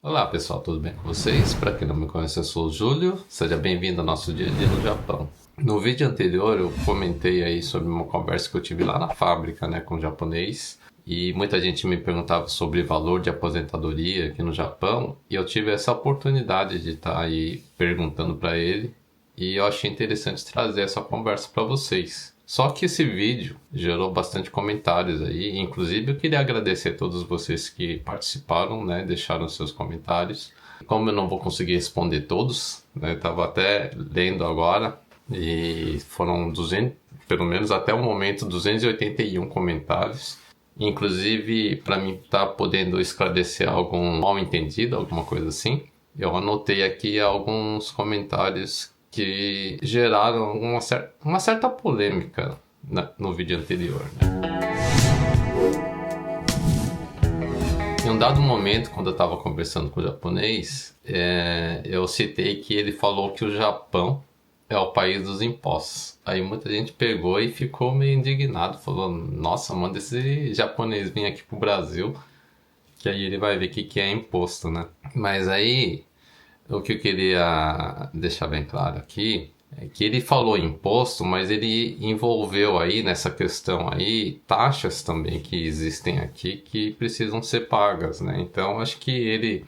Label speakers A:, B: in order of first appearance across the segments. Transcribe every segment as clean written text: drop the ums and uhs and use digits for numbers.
A: Olá pessoal, tudo bem com vocês? Para quem não me conhece, eu sou o Júlio, seja bem-vindo ao nosso dia a dia no Japão. No vídeo anterior eu comentei aí sobre uma conversa que eu tive lá na fábrica, né, com um japonês, e muita gente me perguntava sobre valor de aposentadoria aqui no Japão, e eu tive essa oportunidade de estar aí perguntando para ele, e eu achei interessante trazer essa conversa para vocês. Só que esse vídeo gerou bastante comentários aí, inclusive eu queria agradecer a todos vocês que participaram, né, deixaram seus comentários. Como eu não vou conseguir responder todos, né, estava até lendo agora e foram 200, pelo menos até o momento, 281 comentários. Inclusive, para mim estar podendo esclarecer algum mal entendido, alguma coisa assim, eu anotei aqui alguns comentários que geraram uma certa polêmica no vídeo anterior, né? Em um dado momento, quando eu estava conversando com o japonês, eu citei que ele falou que o Japão é o país dos impostos. Aí muita gente pegou e ficou meio indignado, falou: Nossa, manda esse japonês vir aqui pro Brasil, que aí ele vai ver o que é imposto, né? Mas aí o que eu queria deixar bem claro aqui é que ele falou imposto, mas ele envolveu aí nessa questão aí taxas também que existem aqui que precisam ser pagas, né? Então acho que ele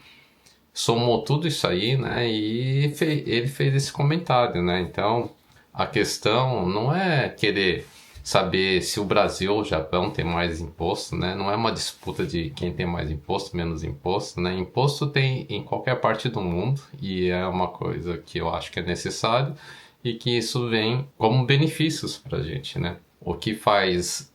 A: somou tudo isso aí, né? E ele fez esse comentário, né? Então a questão não é querer saber se o Brasil ou o Japão tem mais imposto, né? Não é uma disputa de quem tem mais imposto, menos imposto, né? Imposto tem em qualquer parte do mundo e é uma coisa que eu acho que é necessário e que isso vem como benefícios para a gente, né? O que faz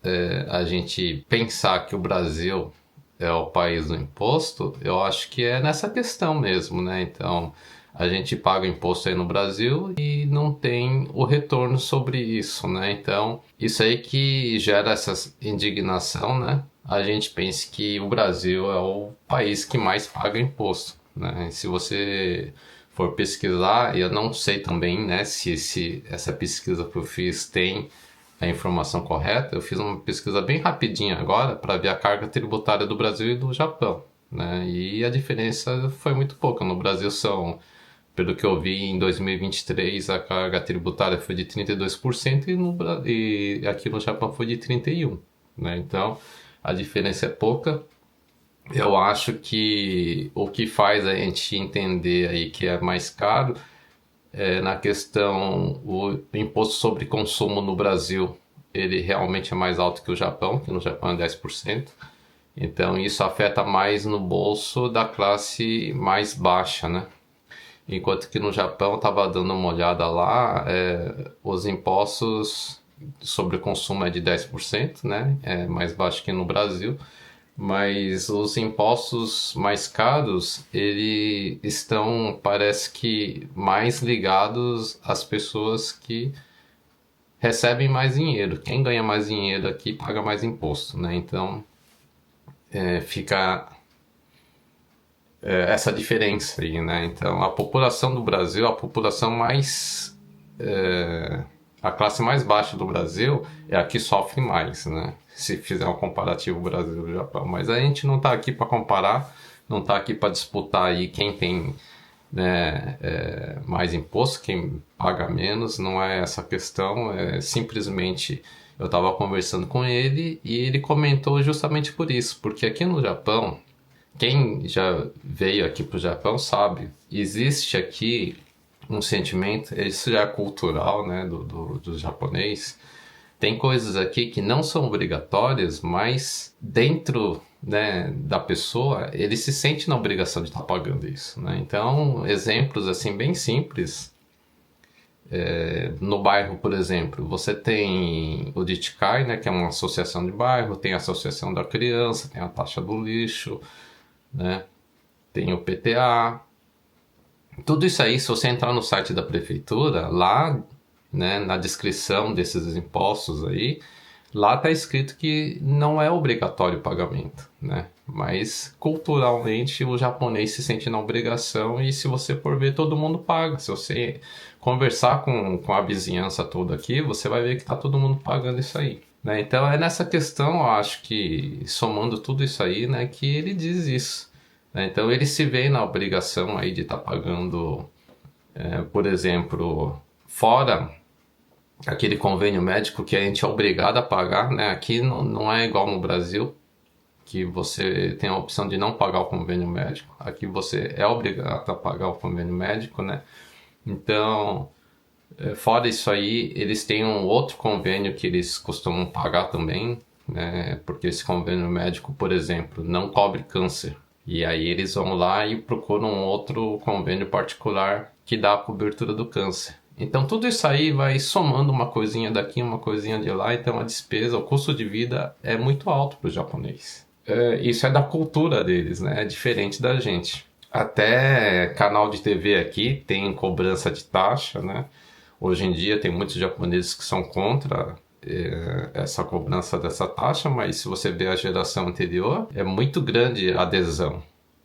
A: a gente pensar que o Brasil é o país do imposto, eu acho que é nessa questão mesmo, né? Então, a gente paga imposto aí no Brasil e não tem o retorno sobre isso, né? Então, isso aí que gera essa indignação, né? A gente pensa que o Brasil é o país que mais paga imposto, né? E se você for pesquisar, eu não sei também, né, se essa pesquisa que eu fiz tem a informação correta. Eu fiz uma pesquisa bem rapidinha agora para ver a carga tributária do Brasil e do Japão, né? E a diferença foi muito pouca. No Brasil são, pelo que eu vi, em 2023 a carga tributária foi de 32% e aqui no Japão foi de 31%, né? Então a diferença é pouca. Eu acho que o que faz a gente entender aí que é mais caro na questão, o imposto sobre consumo no Brasil, ele realmente é mais alto que o Japão, que no Japão é 10%. Então isso afeta mais no bolso da classe mais baixa, né? Enquanto que no Japão, eu estava dando uma olhada lá, os impostos sobre consumo é de 10%, né? É mais baixo que no Brasil, mas os impostos mais caros, eles estão, parece que, mais ligados às pessoas que recebem mais dinheiro. Quem ganha mais dinheiro aqui paga mais imposto, né? Então, fica essa diferença aí, né? Então, a população do Brasil, a população mais... a classe mais baixa do Brasil é a que sofre mais, né? Se fizer um comparativo Brasil e Japão. Mas a gente não está aqui para comparar, não está aqui para disputar aí quem tem, né, mais imposto, quem paga menos, não é essa questão, é simplesmente eu estava conversando com ele e ele comentou justamente por isso, porque aqui no Japão, quem já veio aqui para o Japão sabe, existe aqui um sentimento, isso já é cultural, né, do japonês. Tem coisas aqui que não são obrigatórias, mas dentro, né, da pessoa, ele se sente na obrigação de estar pagando isso, né? Então, exemplos assim bem simples. No bairro, por exemplo, você tem o Ditkai, né, que é uma associação de bairro, tem a associação da criança, tem a taxa do lixo, né? Tem o PTA. Tudo isso aí, se você entrar no site da prefeitura, lá, né, na descrição desses impostos aí, lá está escrito que não é obrigatório o pagamento, né? Mas culturalmente o japonês se sente na obrigação e se você for ver, todo mundo paga. Se você conversar com a vizinhança toda aqui, você vai ver que está todo mundo pagando isso aí, né? Então é nessa questão, eu acho que somando tudo isso aí, né, que ele diz isso. né? Então eles se veem na obrigação aí de estar pagando, por exemplo, fora aquele convênio médico que a gente é obrigado a pagar, né? Aqui não é igual no Brasil, que você tem a opção de não pagar o convênio médico. Aqui você é obrigado a pagar o convênio médico, né? Então, fora isso aí, eles têm um outro convênio que eles costumam pagar também, né? Porque esse convênio médico, por exemplo, não cobre câncer. E aí eles vão lá e procuram um outro convênio particular que dá a cobertura do câncer. Então tudo isso aí vai somando uma coisinha daqui, uma coisinha de lá, então a despesa, o custo de vida é muito alto para o japonês. Isso é da cultura deles, né? É diferente da gente. Até canal de TV aqui tem cobrança de taxa, né? Hoje em dia tem muitos japoneses que são contra essa cobrança dessa taxa, mas se você ver a geração anterior, é muito grande a adesão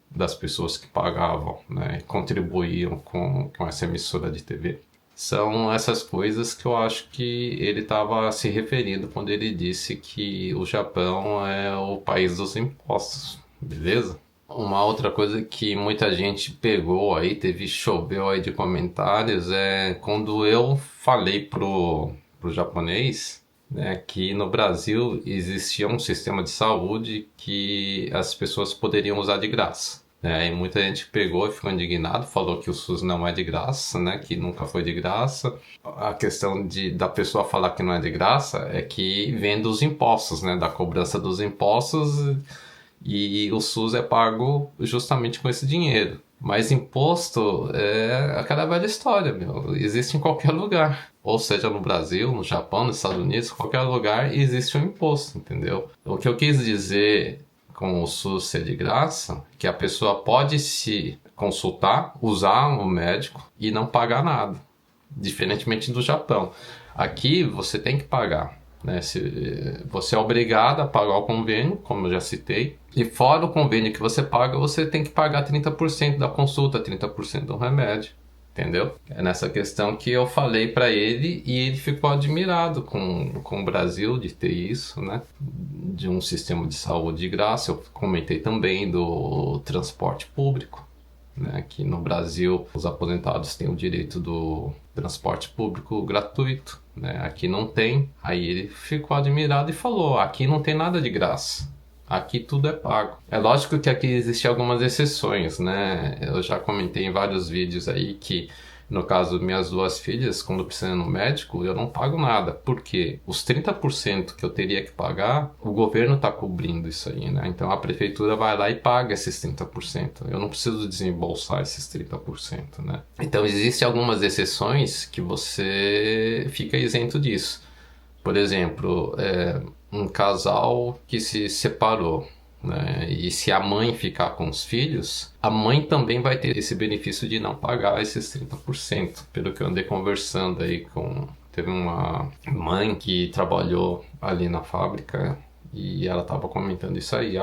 A: das pessoas que pagavam, né? E contribuíam com essa emissora de TV. São essas coisas que eu acho que ele estava se referindo quando ele disse que o Japão é o país dos impostos, beleza? Uma outra coisa que muita gente pegou aí, choveu aí de comentários, é quando eu falei pro japonês, né, que no Brasil existia um sistema de saúde que as pessoas poderiam usar de graça. E muita gente pegou e ficou indignado, falou que o SUS não é de graça, né? Que nunca foi de graça. A questão da pessoa falar que não é de graça é que vem dos impostos, né? Da cobrança dos impostos, e o SUS é pago justamente com esse dinheiro. Mas imposto é aquela velha história, meu. Existe em qualquer lugar. Ou seja, no Brasil, no Japão, nos Estados Unidos, qualquer lugar existe um imposto, entendeu? O que eu quis dizer com o SUS ser de graça, que a pessoa pode se consultar, usar o médico e não pagar nada, diferentemente do Japão. Aqui você tem que pagar, né? Você é obrigado a pagar o convênio, como eu já citei, e fora o convênio que você paga, você tem que pagar 30% da consulta, 30% do remédio. Entendeu? É nessa questão que eu falei para ele e ele ficou admirado com o Brasil de ter isso, né? De um sistema de saúde de graça. Eu comentei também do transporte público, né? Que no Brasil os aposentados têm o direito do transporte público gratuito, né? Aqui não tem. Aí ele ficou admirado e falou: aqui não tem nada de graça. Aqui tudo é pago. É lógico que aqui existem algumas exceções, né? Eu já comentei em vários vídeos aí que, no caso, minhas duas filhas, quando precisam ir no médico, eu não pago nada. Por quê? Os 30% que eu teria que pagar, o governo está cobrindo isso aí, né? Então a prefeitura vai lá e paga esses 30%. Eu não preciso desembolsar esses 30%, né? Então existem algumas exceções que você fica isento disso. Por exemplo, um casal que se separou, né? E se a mãe ficar com os filhos, a mãe também vai ter esse benefício de não pagar esses 30%. Pelo que eu andei conversando aí teve uma mãe que trabalhou ali na fábrica e ela estava comentando isso aí.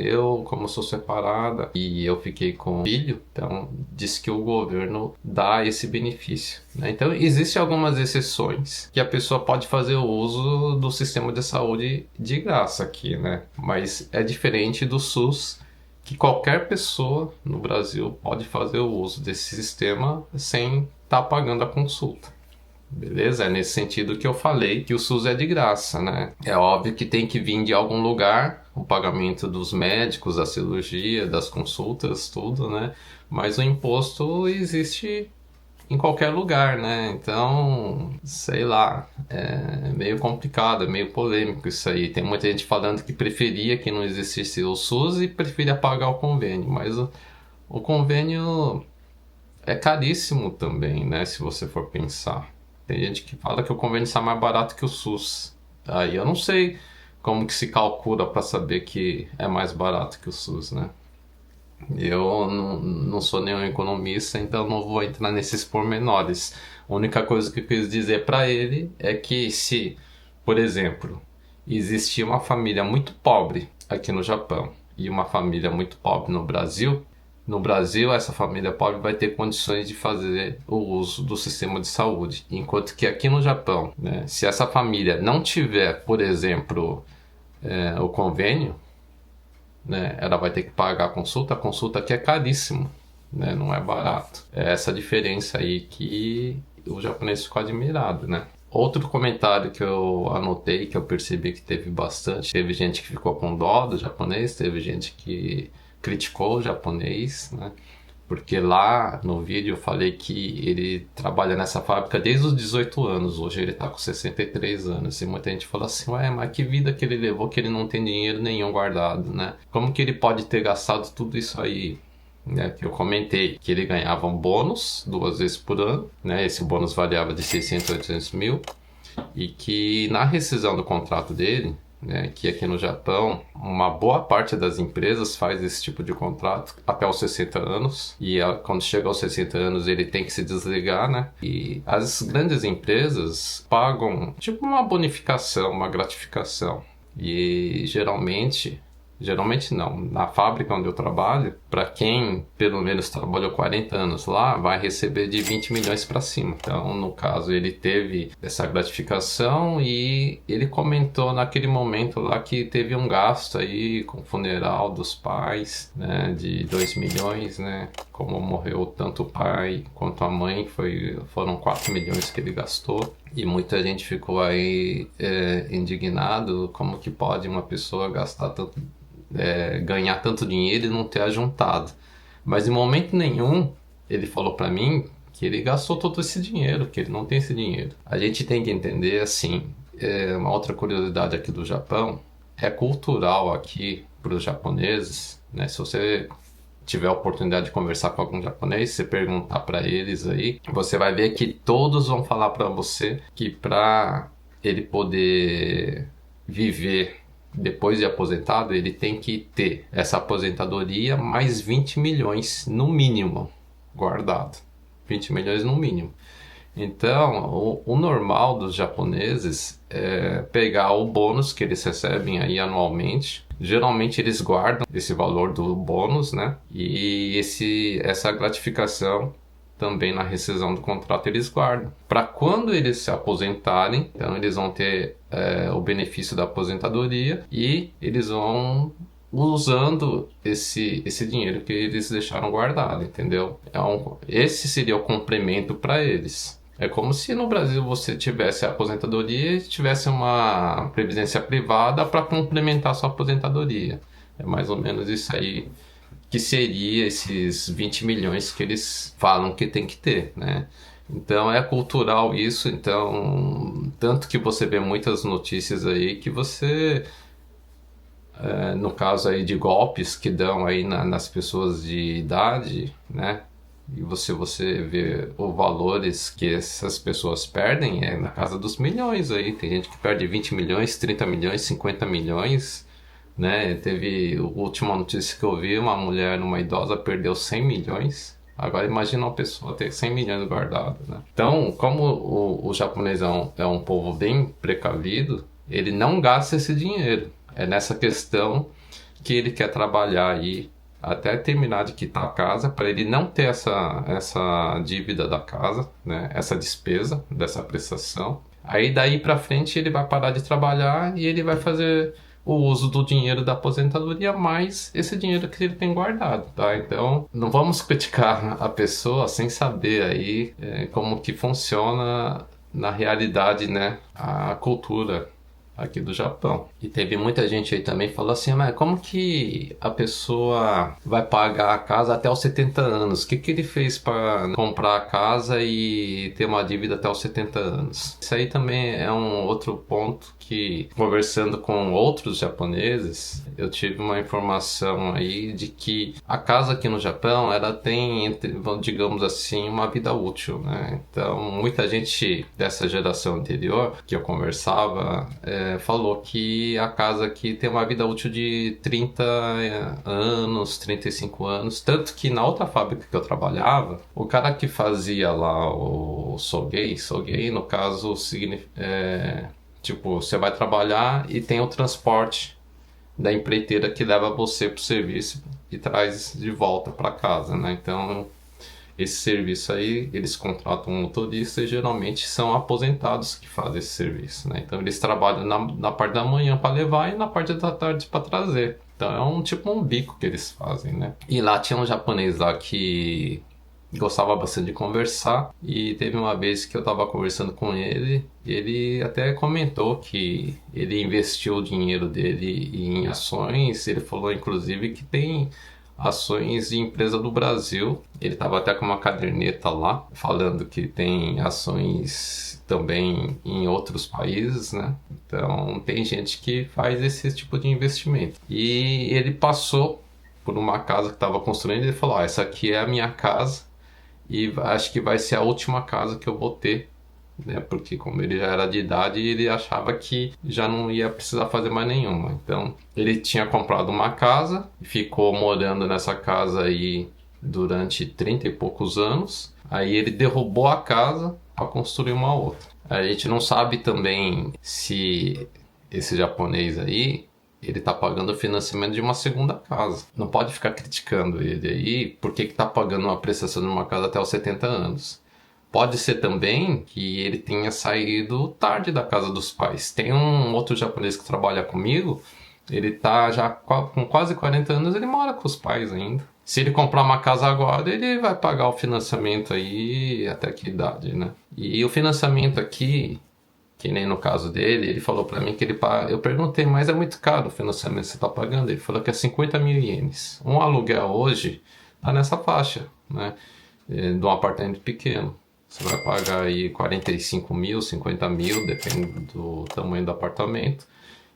A: Eu, como sou separada e eu fiquei com o filho, então diz que o governo dá esse benefício, né? Então existem algumas exceções que a pessoa pode fazer o uso do sistema de saúde de graça aqui, né? Mas é diferente do SUS, que qualquer pessoa no Brasil pode fazer o uso desse sistema sem estar pagando a consulta. Beleza? É nesse sentido que eu falei que o SUS é de graça, né? É óbvio que tem que vir de algum lugar o pagamento dos médicos, da cirurgia, das consultas, tudo, né? Mas o imposto existe em qualquer lugar, né? Então, sei lá, é meio complicado, é meio polêmico isso aí. Tem muita gente falando que preferia que não existisse o SUS e preferia pagar o convênio, mas o convênio é caríssimo também, né? Se você for pensar. Tem gente que fala que o convênio está mais barato que o SUS. Aí eu não sei como que se calcula para saber que é mais barato que o SUS, né? Eu não sou nenhum economista, então não vou entrar nesses pormenores. A única coisa que eu quis dizer para ele é que se, por exemplo, existia uma família muito pobre aqui no Japão e uma família muito pobre no Brasil, essa família pobre vai ter condições de fazer o uso do sistema de saúde. Enquanto que aqui no Japão, né, se essa família não tiver, por exemplo, o convênio, né, ela vai ter que pagar a consulta aqui é caríssimo, né, não é barato. É essa diferença aí que o japonês ficou admirado, né. Outro comentário que eu anotei, que eu percebi que teve bastante, teve gente que ficou com dó do japonês, teve gente que criticou o japonês, né? Porque lá no vídeo eu falei que ele trabalha nessa fábrica desde os 18 anos, hoje ele tá com 63 anos. E muita gente fala assim, ué, mas que vida que ele levou que ele não tem dinheiro nenhum guardado, né? Como que ele pode ter gastado tudo isso aí? Né, que eu comentei que ele ganhava um bônus 2 vezes por ano, né? Esse bônus variava de 600 a 800 mil, e que na rescisão do contrato dele, né, que aqui no Japão, uma boa parte das empresas faz esse tipo de contrato até os 60 anos, e quando chega aos 60 anos ele tem que se desligar, né? E as grandes empresas pagam tipo uma bonificação, uma gratificação, e geralmente não. Na fábrica onde eu trabalho, para quem pelo menos trabalhou 40 anos lá, vai receber de 20 milhões para cima. Então, no caso, ele teve essa gratificação e ele comentou naquele momento lá que teve um gasto aí com o funeral dos pais, né, de 2 milhões, né? Como morreu tanto o pai quanto a mãe, foram 4 milhões que ele gastou. E muita gente ficou aí indignado, como que pode uma pessoa gastar tanto, ganhar tanto dinheiro e não ter ajuntado. Mas em momento nenhum ele falou para mim que ele gastou todo esse dinheiro, que ele não tem esse dinheiro. A gente tem que entender assim, uma outra curiosidade aqui do Japão, é cultural aqui para os japoneses, né? Se você tiver a oportunidade de conversar com algum japonês, você perguntar para eles aí, você vai ver que todos vão falar para você que para ele poder viver depois de aposentado, ele tem que ter essa aposentadoria mais 20 milhões no mínimo guardado. 20 milhões no mínimo. Então, o normal dos japoneses é pegar o bônus que eles recebem aí anualmente. Geralmente eles guardam esse valor do bônus, né? E essa gratificação também na rescisão do contrato eles guardam. Para quando eles se aposentarem, então eles vão ter o benefício da aposentadoria e eles vão usando esse dinheiro que eles deixaram guardado, entendeu? Esse seria o complemento para eles. É como se no Brasil você tivesse a aposentadoria e tivesse uma previdência privada para complementar a sua aposentadoria. É mais ou menos isso aí que seria esses 20 milhões que eles falam que tem que ter, né? Então é cultural isso, então tanto que você vê muitas notícias aí que você, no caso aí de golpes que dão aí nas pessoas de idade, né? E você vê os valores que essas pessoas perdem na casa dos milhões aí. Tem gente que perde 20 milhões, 30 milhões, 50 milhões, né? Teve a última notícia que eu vi, uma mulher, uma idosa, perdeu 100 milhões. Agora imagina uma pessoa ter 100 milhões guardados, né? Então, como o japonês é um povo bem precavido, ele não gasta esse dinheiro. É nessa questão que ele quer trabalhar aí até terminar de quitar a casa, para ele não ter essa dívida da casa, né? Essa despesa dessa prestação. Aí daí para frente ele vai parar de trabalhar e ele vai fazer o uso do dinheiro da aposentadoria mais esse dinheiro que ele tem guardado, tá? Então não vamos criticar a pessoa sem saber aí como que funciona na realidade, né, a cultura aqui do Japão. E teve muita gente aí também que falou assim, mas como que a pessoa vai pagar a casa até os 70 anos? O que ele fez para comprar a casa e ter uma dívida até os 70 anos? Isso aí também é um outro ponto que, conversando com outros japoneses, eu tive uma informação aí de que a casa aqui no Japão, ela tem, digamos assim, uma vida útil, né? Então, muita gente dessa geração anterior que eu conversava falou que a casa aqui tem uma vida útil de 30 anos, 35 anos. Tanto que na outra fábrica que eu trabalhava, o cara que fazia lá o soguei no caso, tipo, você vai trabalhar e tem o transporte da empreiteira que leva você para o serviço e traz de volta para casa, né? Então, esse serviço aí, eles contratam um motorista e geralmente são aposentados que fazem esse serviço, né? Então eles trabalham na parte da manhã para levar e na parte da tarde para trazer. Então é um bico que eles fazem, né? E lá tinha um japonês lá que gostava bastante de conversar, e teve uma vez que eu estava conversando com ele, ele até comentou que ele investiu o dinheiro dele em ações. Ele falou inclusive que tem ações de empresa do Brasil. Ele estava até com uma caderneta lá falando que tem ações também em outros países, né? Então tem gente que faz esse tipo de investimento. E ele passou por uma casa que estava construindo e ele falou: essa aqui é a minha casa e acho que vai ser a última casa que eu vou ter, né? Porque como ele já era de idade, ele achava que já não ia precisar fazer mais nenhuma. Então ele tinha comprado uma casa, ficou morando nessa casa aí durante 30 e poucos anos. Aí ele derrubou a casa para construir uma outra. A gente não sabe também se esse japonês aí ele tá pagando o financiamento de uma segunda casa. Não pode ficar criticando ele aí porque que tá pagando uma prestação de uma casa até os 70 anos. Pode ser também que ele tenha saído tarde da casa dos pais. Tem um outro japonês que trabalha comigo, ele tá já com quase 40 anos, ele mora com os pais ainda. Se ele comprar uma casa agora, ele vai pagar o financiamento aí até que idade, né? E o financiamento aqui, que nem no caso dele, ele falou pra mim que ele paga. Eu perguntei, mas é muito caro o financiamento que você tá pagando? Ele falou que é 50 mil ienes. Um aluguel hoje tá nessa faixa, né? De um apartamento pequeno. Você vai pagar aí 45 mil, 50 mil, depende do tamanho do apartamento.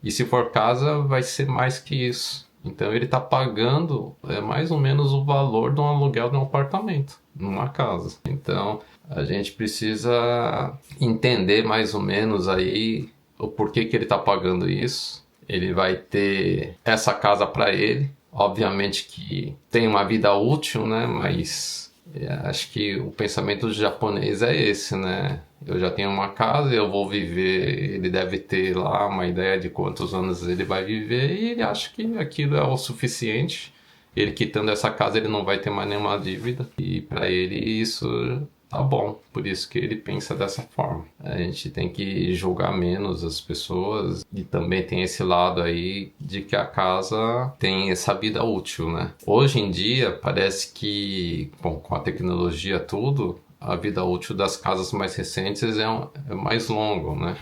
A: E se for casa, vai ser mais que isso. Então ele está pagando mais ou menos o valor de um aluguel de um apartamento, numa casa. Então a gente precisa entender mais ou menos aí o porquê que ele está pagando isso. Ele vai ter essa casa para ele. Obviamente que tem uma vida útil, né? Mas acho que o pensamento do japonês é esse, né? Eu já tenho uma casa, eu vou viver. Ele deve ter lá uma ideia de quantos anos ele vai viver e ele acha que aquilo é o suficiente. Ele quitando essa casa, ele não vai ter mais nenhuma dívida e para ele isso tá bom. Por isso que ele pensa dessa forma. A gente tem que julgar menos as pessoas e também tem esse lado aí de que a casa tem essa vida útil, né? Hoje em dia parece que, bom, com a tecnologia tudo, a vida útil das casas mais recentes é mais longo, né?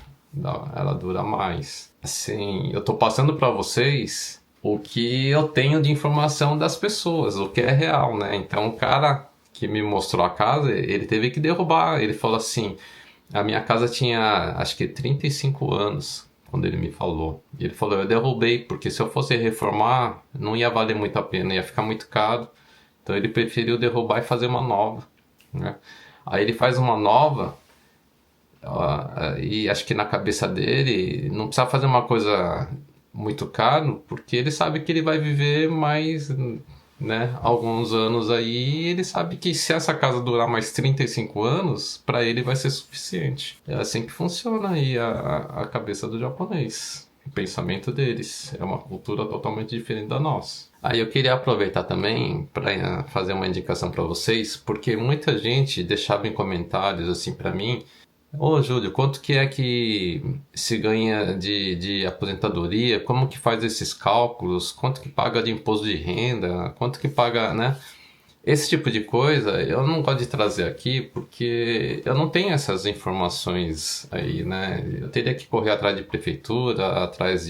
A: Ela dura mais. Assim, eu tô passando para vocês o que eu tenho de informação das pessoas, o que é real, né? Então, o cara que me mostrou a casa, ele teve que derrubar. Ele falou assim: a minha casa tinha, acho que 35 anos, quando ele me falou. Ele falou: eu derrubei, porque se eu fosse reformar, não ia valer muito a pena, ia ficar muito caro. Então ele preferiu derrubar e fazer uma nova, né? Aí ele faz uma nova, e acho que na cabeça dele não precisa fazer uma coisa muito caro, porque ele sabe que ele vai viver mais, né, alguns anos aí, e ele sabe que se essa casa durar mais 35 anos, para ele vai ser suficiente. É assim que funciona aí a cabeça do japonês, o pensamento deles. É uma cultura totalmente diferente da nossa. Aí eu queria aproveitar também para fazer uma indicação para vocês, porque muita gente deixava em comentários assim para mim: ô Júlio, quanto que é que se ganha de aposentadoria? Como que faz esses cálculos? Quanto que paga de imposto de renda? Quanto que paga, né? Esse tipo de coisa eu não gosto de trazer aqui porque eu não tenho essas informações aí, né? Eu teria que correr atrás de prefeitura, atrás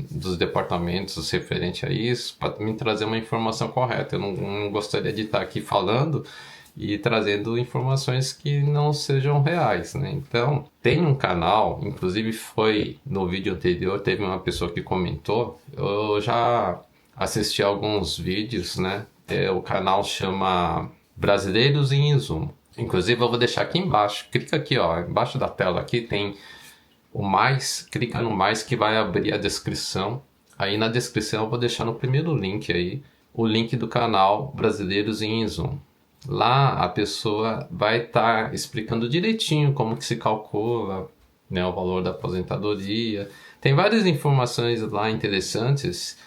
A: dos departamentos referente a isso, para me trazer uma informação correta. Eu não gostaria de estar aqui falando e trazendo informações que não sejam reais, né? Então, tem um canal, inclusive foi no vídeo anterior, teve uma pessoa que comentou, eu já assisti alguns vídeos, né? O canal chama Brasileiros em Resumo. Inclusive eu vou deixar aqui embaixo, clica aqui, ó, embaixo da tela aqui tem o mais, clica no mais que vai abrir a descrição. Aí na descrição eu vou deixar no primeiro link aí, o link do canal Brasileiros em Resumo. Lá a pessoa vai estar explicando direitinho como que se calcula, né, o valor da aposentadoria. Tem várias informações lá interessantes,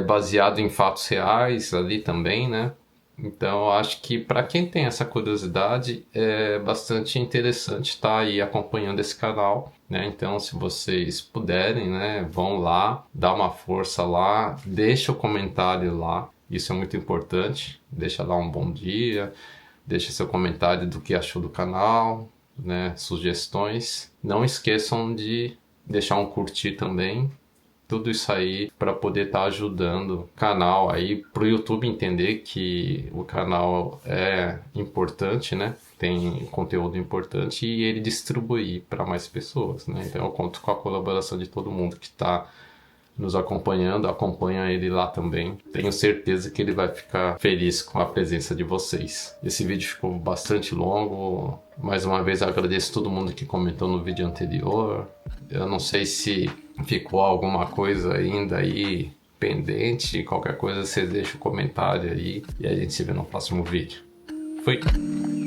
A: baseado em fatos reais ali também, né? Então eu acho que para quem tem essa curiosidade é bastante interessante estar aí acompanhando esse canal né? Então, se vocês puderem, né, vão lá, dá uma força lá, deixa o comentário lá. Isso é muito importante. Deixa lá um bom dia, deixa seu comentário do que achou do canal, né, sugestões. Não esqueçam de deixar um curtir também. Tudo isso aí para poder estar ajudando o canal aí, para o YouTube entender que o canal é importante, né? Tem conteúdo importante e ele distribuir para mais pessoas, né? Então eu conto com a colaboração de todo mundo que está nos acompanhando, acompanha ele lá também. Tenho certeza que ele vai ficar feliz com a presença de vocês. Esse vídeo ficou bastante longo. Mais uma vez agradeço todo mundo que comentou no vídeo anterior. Eu não sei se ficou alguma coisa ainda aí pendente. Qualquer coisa você deixa o comentário aí e a gente se vê no próximo vídeo. Fui!